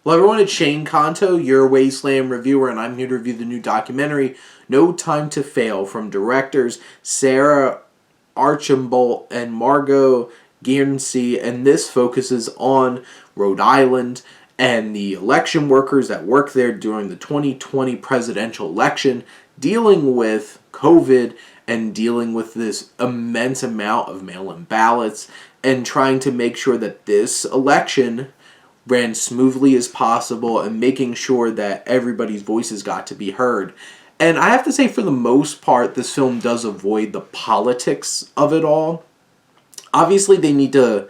Hello everyone, it's Shane Kanto, your Wasteland reviewer, and I'm here to review the new documentary, No Time to Fail, from directors Sarah Archambault and Margot Guernsey, and this focuses on Rhode Island and the election workers that work there during the 2020 presidential election, dealing with COVID and dealing with this immense amount of mail-in ballots, and trying to make sure that this election ran smoothly as possible and making sure that everybody's voices got to be heard. And I have to say, for the most part, this film does avoid the politics of it all. Obviously, they need to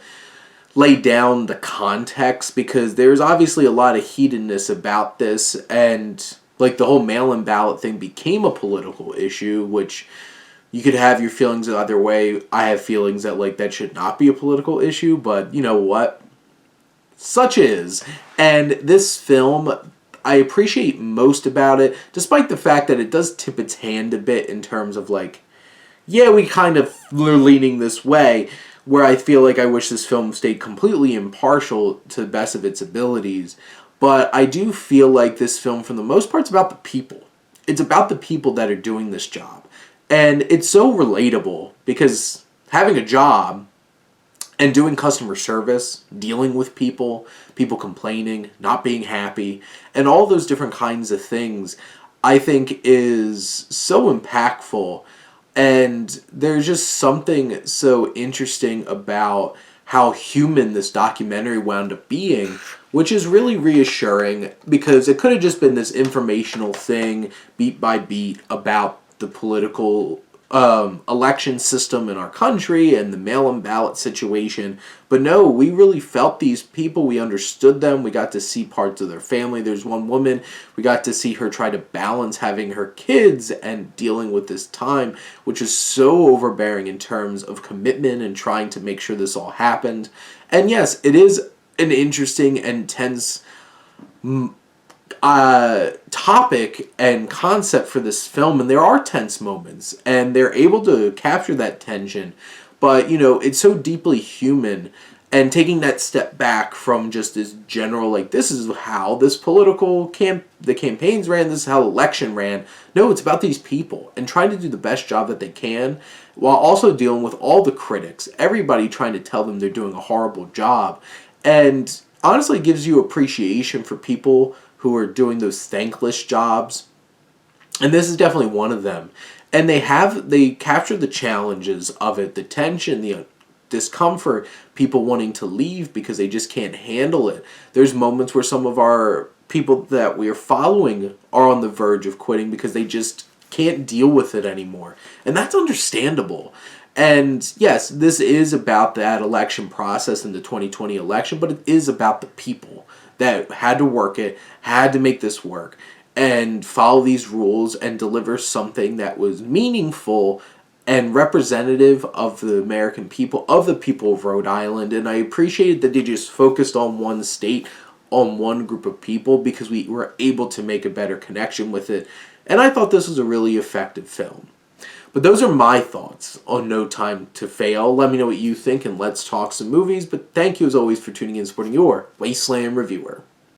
lay down the context because there's obviously a lot of heatedness about this, and like the whole mail-in ballot thing became a political issue, which you could have your feelings either way. I have feelings that like that should not be a political issue, but you know what? Such is. And this film, I appreciate most about it, despite the fact that it does tip its hand a bit in terms of like, yeah, we kind of are leaning this way, where I feel like I wish this film stayed completely impartial to the best of its abilities. But I do feel like this film, for the most part, is about the people. It's about the people that are doing this job. And it's so relatable because having a job and doing customer service, dealing with people, people complaining, not being happy, and all those different kinds of things, I think is so impactful. And there's just something so interesting about how human this documentary wound up being, which is really reassuring because it could have just been this informational thing, beat by beat, about the political election system in our country and the mail-in ballot situation. But no, we really felt these people. We understood them. We got to see parts of their family. There's one woman, we got to see her try to balance having her kids and dealing with this time, which is so overbearing in terms of commitment and trying to make sure this all happened. And yes, it is an interesting and tense topic and concept for this film, and there are tense moments, and they're able to capture that tension, but you know, it's so deeply human. And taking that step back from just this general, like, this is how this the campaigns ran, this is how election ran. No, it's about these people and trying to do the best job that they can, while also dealing with all the critics, everybody trying to tell them they're doing a horrible job. And honestly, it gives you appreciation for people who are doing those thankless jobs, and this is definitely one of them. And they capture the challenges of it, the tension, the discomfort, people wanting to leave because they just can't handle it. There's moments where some of our people that we are following are on the verge of quitting because they just can't deal with it anymore, and that's understandable. And yes, this is about that election process in the 2020 election, but it is about the people that had to work it, had to make this work, and follow these rules and deliver something that was meaningful and representative of the American people, of the people of Rhode Island. And I appreciated that they just focused on one state, on one group of people, because we were able to make a better connection with it. And I thought this was a really effective film. But those are my thoughts on No Time to Fail. Let me know what you think, and let's talk some movies. But thank you, as always, for tuning in and supporting your Wasteland reviewer.